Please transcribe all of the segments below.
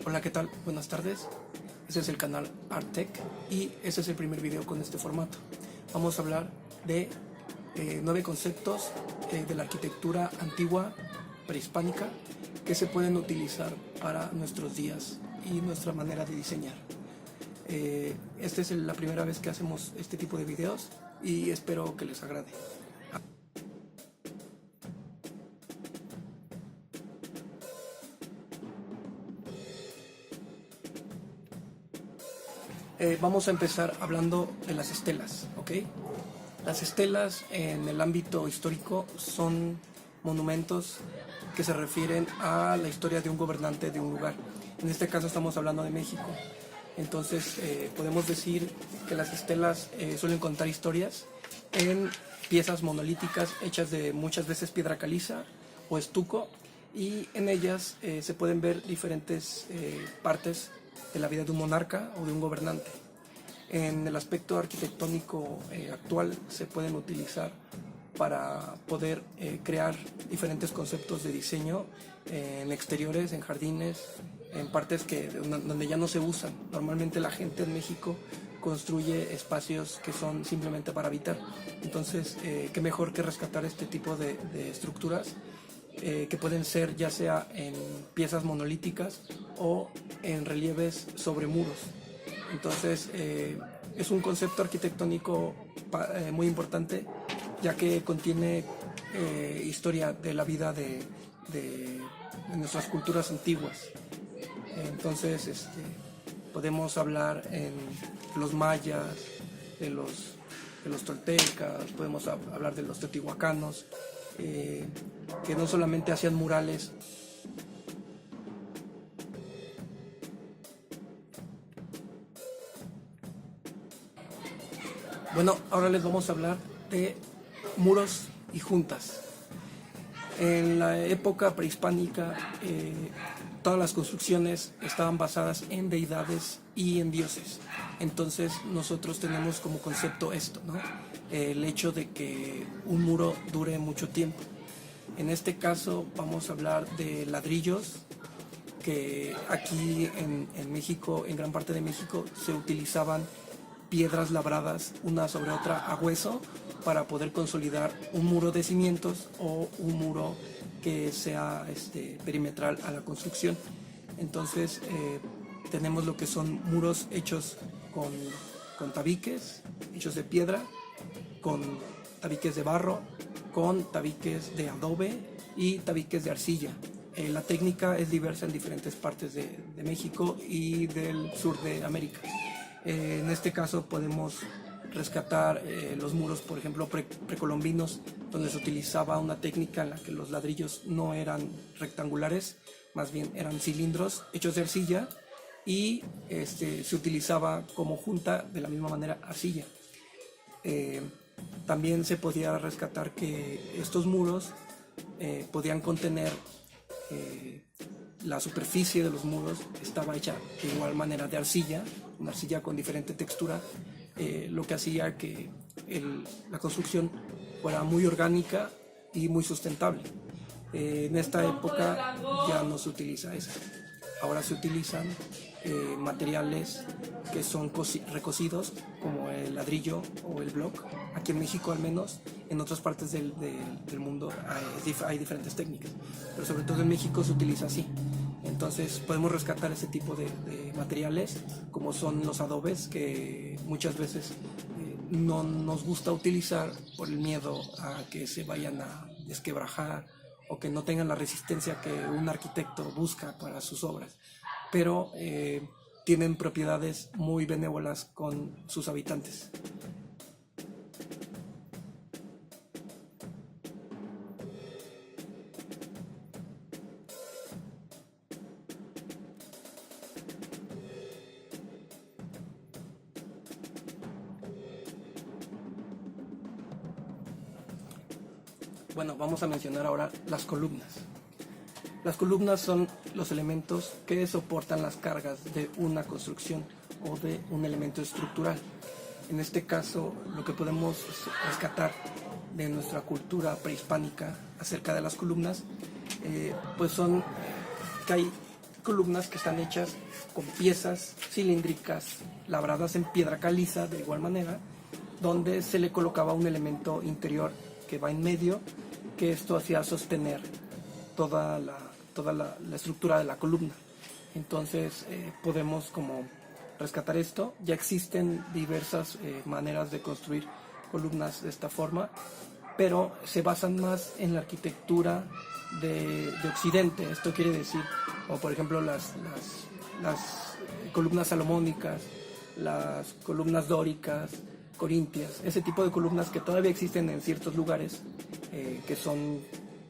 Hola, ¿qué tal? Buenas tardes. Este es el canal ArtTech y este es el primer video con este formato. Vamos a hablar de 9 conceptos de la arquitectura antigua prehispánica que se pueden utilizar para nuestros días y nuestra manera de diseñar. Esta es la primera vez que hacemos este tipo de videos y espero que les agrade. Vamos a empezar hablando de las estelas, ¿ok? Las estelas en el ámbito histórico son monumentos que se refieren a la historia de un gobernante de un lugar. En este caso estamos hablando de México. Entonces podemos decir que las estelas suelen contar historias en piezas monolíticas hechas de muchas veces piedra caliza o estuco, y en ellas se pueden ver diferentes partes de la vida de un monarca o de un gobernante. En el aspecto arquitectónico actual se pueden utilizar para poder crear diferentes conceptos de diseño en exteriores, en jardines, en partes donde ya no se usan. Normalmente la gente en México construye espacios que son simplemente para habitar. Entonces, qué mejor que rescatar este tipo de estructuras que pueden ser ya sea en piezas monolíticas o en relieves sobre muros. Entonces es un concepto arquitectónico muy importante, ya que contiene historia de la vida de nuestras culturas antiguas. Entonces podemos hablar en los mayas, de los toltecas, podemos hablar de los teotihuacanos, que no solamente hacían murales. Bueno, ahora les vamos a hablar de muros y juntas. En la época prehispánica, todas las construcciones estaban basadas en deidades y en dioses. Entonces nosotros tenemos como concepto esto, ¿no? El hecho de que un muro dure mucho tiempo. En este caso vamos a hablar de ladrillos, que aquí en México, en gran parte de México, se utilizaban piedras labradas una sobre otra a hueso para poder consolidar un muro de cimientos o un muro que sea perimetral a la construcción. Entonces tenemos lo que son muros hechos con tabiques, hechos de piedra, con tabiques de barro, con tabiques de adobe y tabiques de arcilla. La técnica es diversa en diferentes partes de México y del sur de América. En este caso podemos rescatar los muros, por ejemplo, precolombinos, donde se utilizaba una técnica en la que los ladrillos no eran rectangulares, más bien eran cilindros hechos de arcilla, y se utilizaba como junta de la misma manera arcilla. También se podía rescatar que estos muros podían contener la superficie de los muros estaba hecha de igual manera de arcilla, una arcilla con diferente textura, lo que hacía que la construcción fuera muy orgánica y muy sustentable. En esta época ya no se utiliza eso. Ahora se utilizan materiales que son recocidos, como el ladrillo o el block. Aquí en México, al menos, en otras partes del mundo hay diferentes técnicas, pero sobre todo en México se utiliza así. Entonces podemos rescatar ese tipo de materiales, como son los adobes, que muchas veces no nos gusta utilizar por el miedo a que se vayan a desquebrajar o que no tengan la resistencia que un arquitecto busca para sus obras, pero tienen propiedades muy benévolas con sus habitantes. Bueno, vamos a mencionar ahora las columnas. Las columnas son los elementos que soportan las cargas de una construcción o de un elemento estructural. En este caso, lo que podemos rescatar de nuestra cultura prehispánica acerca de las columnas, pues son que hay columnas que están hechas con piezas cilíndricas labradas en piedra caliza de igual manera, donde se le colocaba un elemento interior que va en medio, que esto hacía sostener toda la estructura de la columna. Entonces podemos como rescatar esto. Ya existen diversas maneras de construir columnas de esta forma, pero se basan más en la arquitectura de Occidente. Esto quiere decir, como por ejemplo las columnas salomónicas, las columnas dóricas, corintias, ese tipo de columnas que todavía existen en ciertos lugares, que son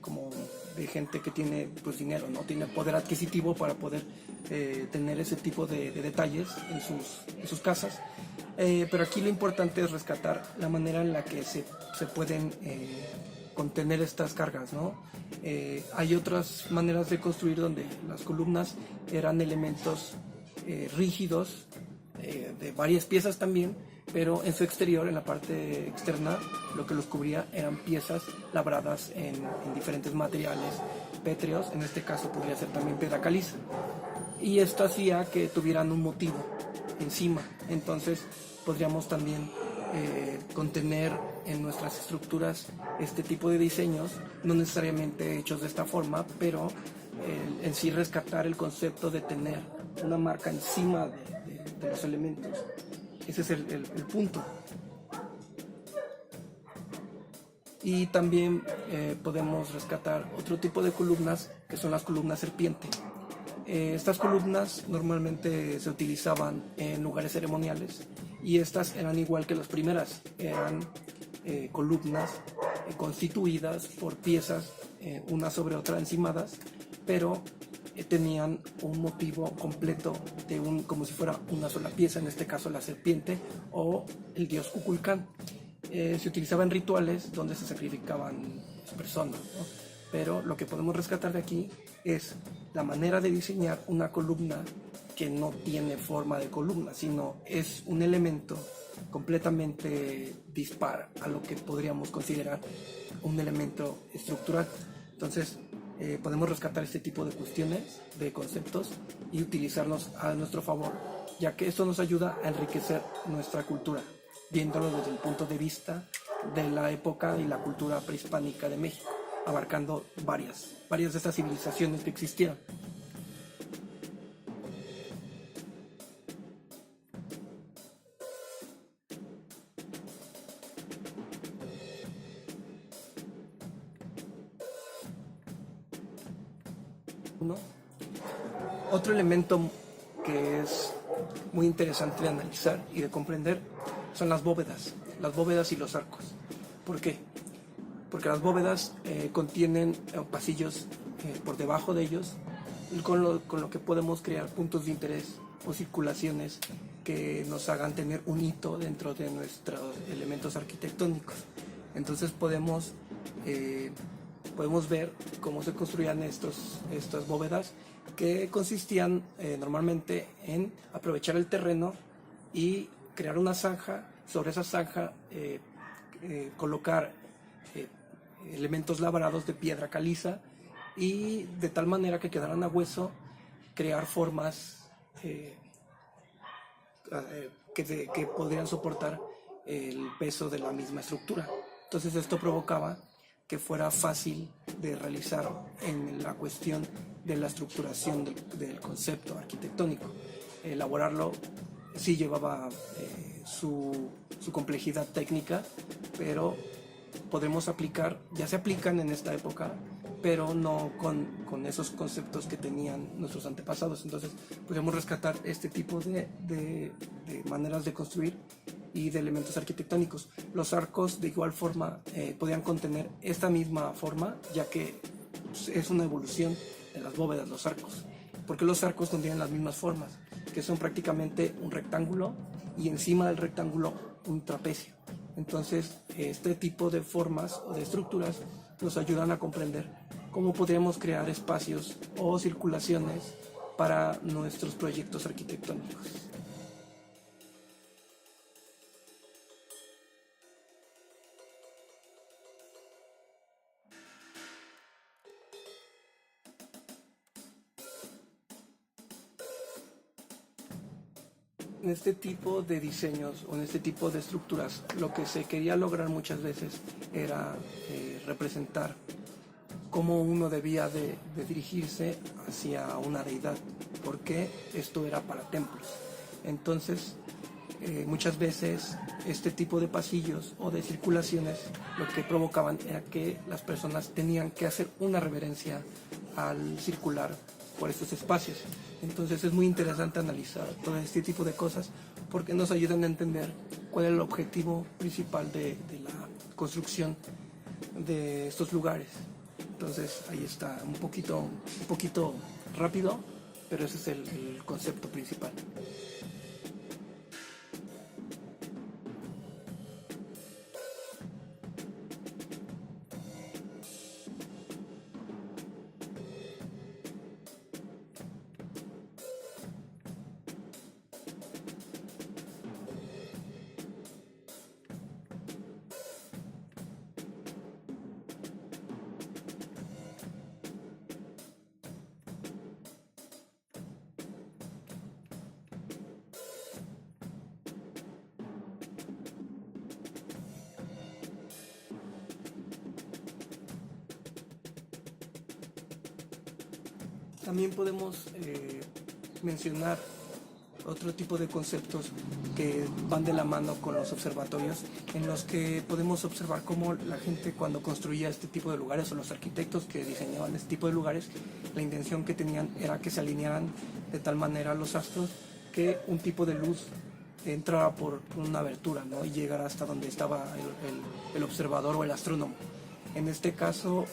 como de gente que tiene pues dinero, no tiene poder adquisitivo para poder tener ese tipo de detalles en sus casas. Pero aquí lo importante es rescatar la manera en la que se pueden contener estas cargas, ¿no? Hay otras maneras de construir donde las columnas eran elementos rígidos, de varias piezas también, pero en su exterior, en la parte externa, lo que los cubría eran piezas labradas en diferentes materiales pétreos. En este caso podría ser también piedra caliza, y esto hacía que tuvieran un motivo encima. Entonces podríamos también contener en nuestras estructuras este tipo de diseños, no necesariamente hechos de esta forma, pero en sí rescatar el concepto de tener una marca encima de los elementos. Ese es el punto. Y también podemos rescatar otro tipo de columnas, que son las columnas serpiente. Estas columnas normalmente se utilizaban en lugares ceremoniales, y estas eran igual que las primeras, eran columnas constituidas por piezas una sobre otra encimadas, pero tenían un motivo completo de como si fuera una sola pieza, en este caso la serpiente o el dios Kukulcán. Se utilizaba en rituales donde se sacrificaban personas, ¿no? Pero lo que podemos rescatar de aquí es la manera de diseñar una columna que no tiene forma de columna, sino es un elemento completamente dispar a lo que podríamos considerar un elemento estructural. Entonces podemos rescatar este tipo de cuestiones, de conceptos, y utilizarlos a nuestro favor, ya que esto nos ayuda a enriquecer nuestra cultura, viéndolo desde el punto de vista de la época y la cultura prehispánica de México, abarcando varias de estas civilizaciones que existieron. ¿No? Otro elemento que es muy interesante de analizar y de comprender son las bóvedas y los arcos. ¿Por qué? Porque las bóvedas contienen pasillos por debajo de ellos, con lo que podemos crear puntos de interés o circulaciones que nos hagan tener un hito dentro de nuestros elementos arquitectónicos. Entonces podemos ver cómo se construían estas bóvedas, que consistían normalmente en aprovechar el terreno y crear una zanja. Sobre esa zanja colocar elementos labrados de piedra caliza, y de tal manera que quedaran a hueso, crear formas que podrían soportar el peso de la misma estructura. Entonces esto provocaba que fuera fácil de realizar en la cuestión de la estructuración del concepto arquitectónico. Elaborarlo sí llevaba su complejidad técnica, pero podemos aplicar, ya se aplican en esta época, pero no con esos conceptos que tenían nuestros antepasados. Entonces podemos rescatar este tipo de maneras de construir y de elementos arquitectónicos. Los arcos de igual forma podían contener esta misma forma, ya que es una evolución de las bóvedas, los arcos, porque los arcos no tienen las mismas formas, que son prácticamente un rectángulo y encima del rectángulo un trapecio. Entonces este tipo de formas o de estructuras nos ayudan a comprender cómo podríamos crear espacios o circulaciones para nuestros proyectos arquitectónicos. en este tipo de diseños o en este tipo de estructuras, lo que se quería lograr muchas veces era representar cómo uno debía de dirigirse hacia una deidad, porque esto era para templos. Entonces, muchas veces este tipo de pasillos o de circulaciones lo que provocaban era que las personas tenían que hacer una reverencia al circular por estos espacios. Entonces es muy interesante analizar todo este tipo de cosas porque nos ayudan a entender cuál es el objetivo principal de la construcción de estos lugares. Entonces ahí está un poquito rápido, pero ese es el concepto principal. También podemos mencionar otro tipo de conceptos que van de la mano con los observatorios, en los que podemos observar cómo la gente cuando construía este tipo de lugares o los arquitectos que diseñaban este tipo de lugares, la intención que tenían era que se alinearan de tal manera los astros que un tipo de luz entrara por una abertura, ¿no? Y llegara hasta donde estaba el observador o el astrónomo. En este caso,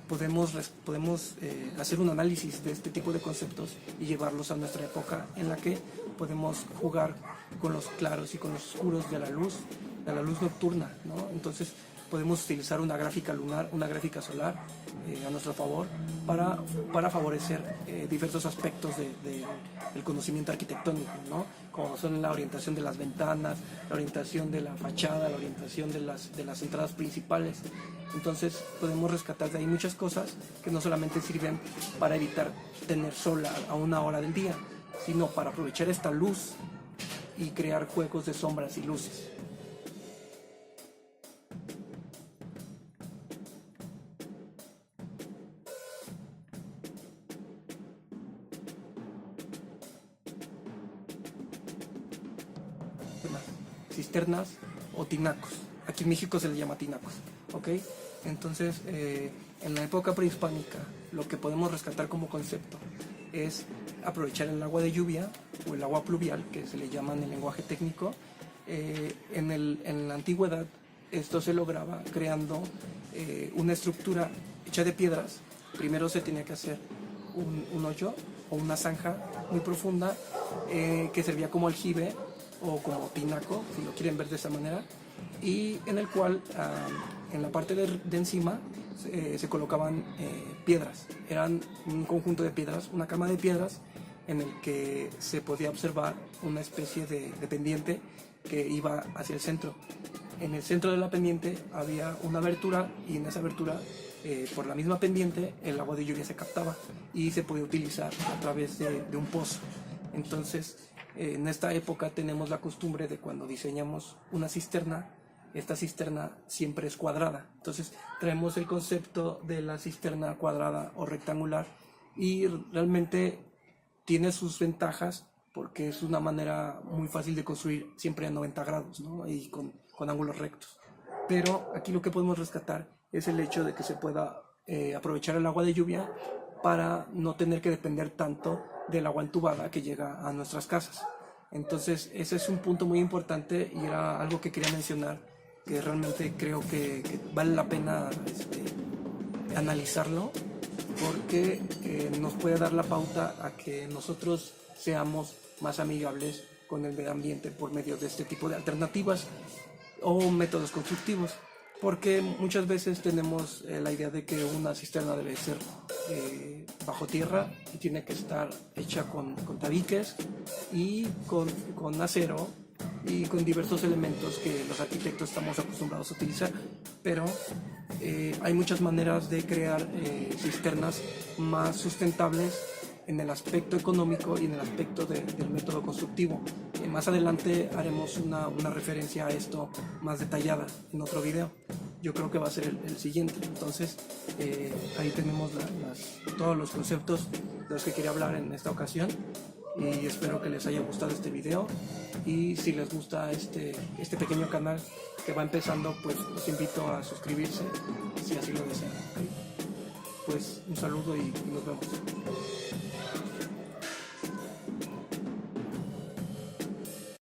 podemos hacer un análisis de este tipo de conceptos y llevarlos a nuestra época en la que podemos jugar con los claros y con los oscuros de la luz nocturna, ¿no? Entonces podemos utilizar una gráfica lunar, una gráfica solar a nuestro favor para favorecer diversos aspectos del conocimiento arquitectónico, ¿no? Como son la orientación de las ventanas, la orientación de la fachada, la orientación de las entradas principales. Entonces podemos rescatar de ahí muchas cosas que no solamente sirven para evitar tener sol a una hora del día, sino para aprovechar esta luz y crear juegos de sombras y luces. Cisternas o tinacos. Aquí en México se les llama tinacos, ¿ok? Entonces, en la época prehispánica, lo que podemos rescatar como concepto es aprovechar el agua de lluvia o el agua pluvial, que se le llama en el lenguaje técnico. En la antigüedad, esto se lograba creando una estructura hecha de piedras. Primero se tenía que hacer un hoyo o una zanja muy profunda que servía como aljibe o como tinaco, si lo quieren ver de esa manera, y en el cual en la parte de encima se colocaban piedras. Eran un conjunto de piedras, una cama de piedras en el que se podía observar una especie de pendiente que iba hacia el centro. En el centro de la pendiente había una abertura y en esa abertura, por la misma pendiente, el agua de lluvia se captaba y se podía utilizar a través de un pozo. Entonces, en esta época tenemos la costumbre de cuando diseñamos una cisterna, esta cisterna siempre es cuadrada. Entonces traemos el concepto de la cisterna cuadrada o rectangular y realmente tiene sus ventajas porque es una manera muy fácil de construir siempre a 90 grados, ¿no? Y con ángulos rectos. Pero aquí lo que podemos rescatar es el hecho de que se pueda aprovechar el agua de lluvia para no tener que depender tanto del agua entubada que llega a nuestras casas. Entonces ese es un punto muy importante y era algo que quería mencionar, que realmente creo que vale la pena analizarlo porque nos puede dar la pauta a que nosotros seamos más amigables con el medio ambiente por medio de este tipo de alternativas o métodos constructivos. Porque muchas veces tenemos la idea de que una cisterna debe ser bajo tierra y tiene que estar hecha con tabiques y con acero y con diversos elementos que los arquitectos estamos acostumbrados a utilizar. Pero hay muchas maneras de crear cisternas más sustentables en el aspecto económico y en el aspecto del método constructivo. Más adelante haremos una referencia a esto más detallada en otro video. Yo creo que va a ser el siguiente. Entonces ahí tenemos todos los conceptos de los que quería hablar en esta ocasión, y espero que les haya gustado este video. Y si les gusta este pequeño canal que va empezando, pues los invito a suscribirse si así lo desean. Pues un saludo y nos vemos.